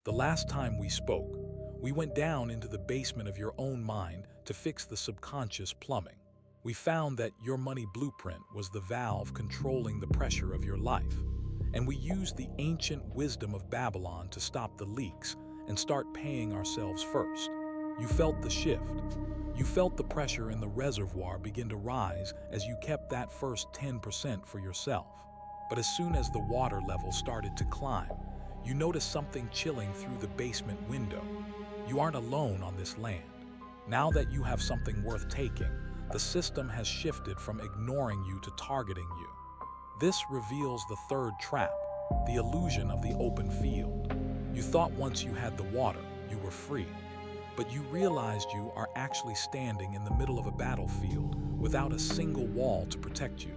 The last time we spoke, we went down into the basement of your own mind to fix the subconscious plumbing. We found that your money blueprint was the valve controlling the pressure of your life. And we used the ancient wisdom of Babylon to stop the leaks and start paying ourselves first. You felt the shift. You felt the pressure in the reservoir begin to rise as you kept that first 10% for yourself. But as soon as the water level started to climb, you noticed something chilling through the basement window. You aren't alone on this land. Now that you have something worth taking, the system has shifted from ignoring you to targeting you. This reveals the third trap, the illusion of the open field. You thought once you had the water, you were free. But you realized you are actually standing in the middle of a battlefield without a single wall to protect you.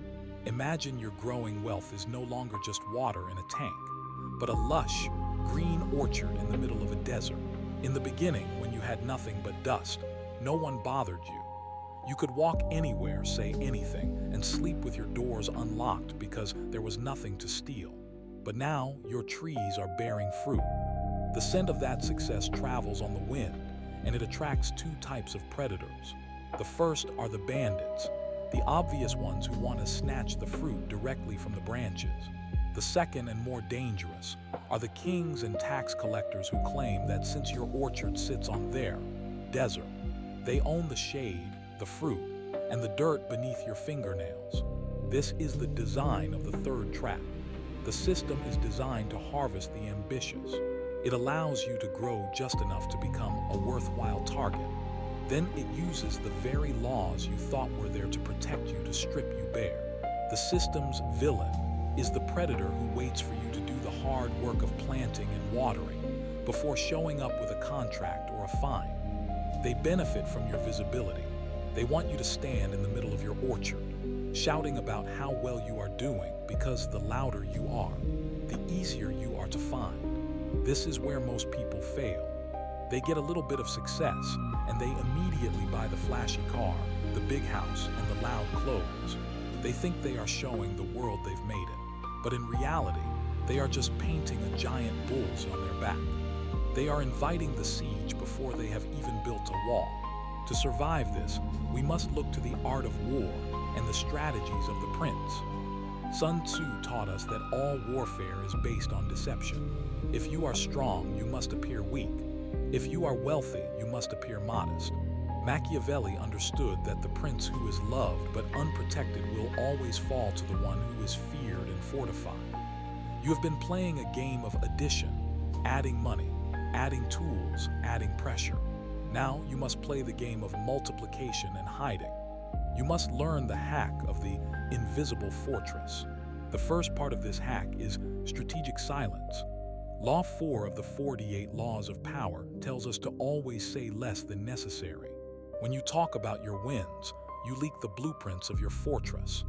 Imagine your growing wealth is no longer just water in a tank, but a lush, green orchard in the middle of a desert. In the beginning, when you had nothing but dust, no one bothered you. You could walk anywhere, say anything, and sleep with your doors unlocked because there was nothing to steal. But now, your trees are bearing fruit. The scent of that success travels on the wind, and it attracts two types of predators. The first are the bandits, the obvious ones who want to snatch the fruit directly from the branches. The second and more dangerous are the kings and tax collectors who claim that since your orchard sits on their desert, they own the shade, the fruit, and the dirt beneath your fingernails. This is the design of the third trap. The system is designed to harvest the ambitious. It allows you to grow just enough to become a worthwhile target. Then it uses the very laws you thought were there to protect you to strip you bare. The system's villain is the predator who waits for you to do the hard work of planting and watering before showing up with a contract or a fine. They benefit from your visibility. They want you to stand in the middle of your orchard, shouting about how well you are doing, because the louder you are, the easier you are to find. This is where most people fail. They get a little bit of success, and they immediately buy the flashy car, the big house, and the loud clothes. They think they are showing the world they've made it, but in reality, they are just painting a giant bulls on their back. They are inviting the siege before they have even built a wall. To survive this, we must look to the art of war and the strategies of the prince. Sun Tzu taught us that all warfare is based on deception. If you are strong, you must appear weak. If you are wealthy, you must appear modest. Machiavelli understood that the prince who is loved but unprotected will always fall to the one who is feared and fortified. You have been playing a game of addition, adding money, adding tools, adding pressure. Now you must play the game of multiplication and hiding. You must learn the hack of the invisible fortress. The first part of this hack is strategic silence. Law 4 of the 48 Laws of Power tells us to always say less than necessary. When you talk about your wins, you leak the blueprints of your fortress.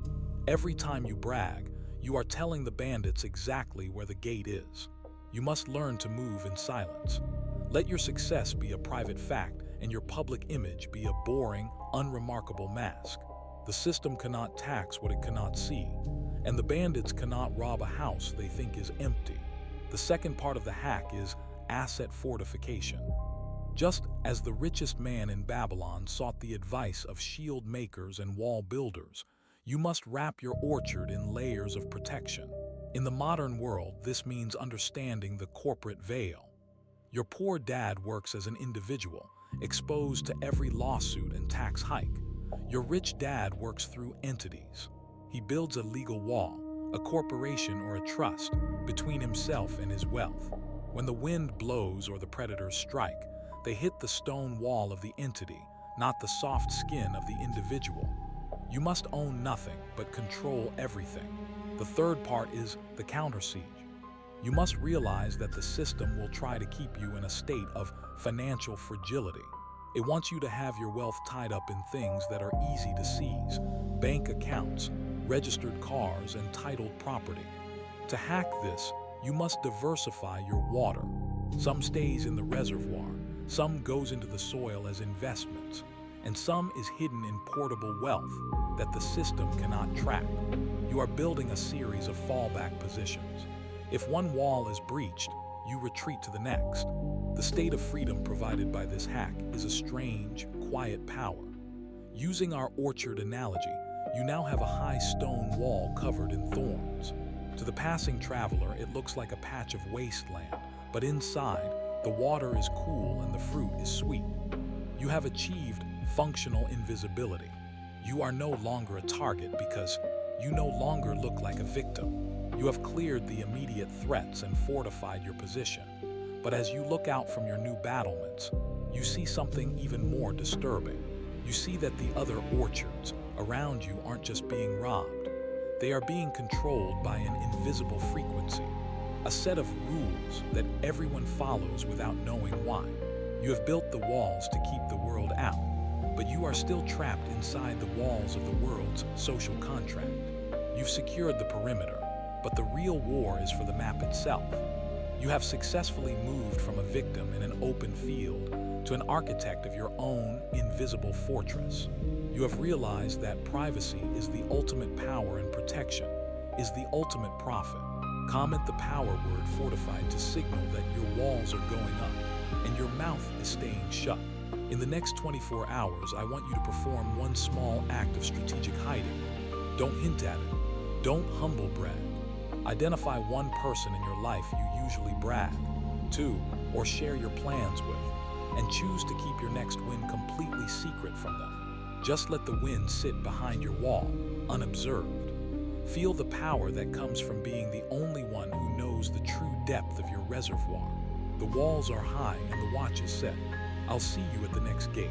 Every time you brag, you are telling the bandits exactly where the gate is. You must learn to move in silence. Let your success be a private fact and your public image be a boring, unremarkable mask. The system cannot tax what it cannot see, and the bandits cannot rob a house they think is empty. The second part of the hack is asset fortification. Just as the richest man in Babylon sought the advice of shield makers and wall builders, you must wrap your orchard in layers of protection. In the modern world, this means understanding the corporate veil. Your poor dad works as an individual, exposed to every lawsuit and tax hike. Your rich dad works through entities. He builds a legal wall, a corporation or a trust, between himself and his wealth. When the wind blows or the predators strike, they hit the stone wall of the entity, not the soft skin of the individual. You must own nothing, but control everything. The third part is the counter-siege. You must realize that the system will try to keep you in a state of financial fragility. It wants you to have your wealth tied up in things that are easy to seize: bank accounts, registered cars, and titled property. To hack this, you must diversify your water. Some stays in the reservoir, some goes into the soil as investments, and some is hidden in portable wealth that the system cannot track. You are building a series of fallback positions. If one wall is breached, you retreat to the next. The state of freedom provided by this hack is a strange, quiet power. Using our orchard analogy, you now have a high stone wall covered in thorns. To the passing traveler, it looks like a patch of wasteland, but inside, the water is cool and the fruit is sweet. You have achieved functional invisibility. You are no longer a target because you no longer look like a victim. You have cleared the immediate threats and fortified your position. But as you look out from your new battlements, you see something even more disturbing. You see that the other orchards around you aren't just being robbed. They are being controlled by an invisible frequency, a set of rules that everyone follows without knowing why. You have built the walls to keep the world out, but you are still trapped inside the walls of the world's social contract. You've secured the perimeter, but the real war is for the map itself. You have successfully moved from a victim in an open field to an architect of your own invisible fortress. You have realized that privacy is the ultimate power and protection is the ultimate profit. Comment the power word fortified to signal that your walls are going up and your mouth is staying shut. In the next 24 hours, I want you to perform one small act of strategic hiding. Don't hint at it. Don't humble brag. Identify one person in your life you usually brag to or share your plans with, and choose to keep your next win completely secret from them. Just let the win sit behind your wall, unobserved. Feel the power that comes from being the only one who knows the true depth of your reservoir. The walls are high and the watch is set. I'll see you at the next gate.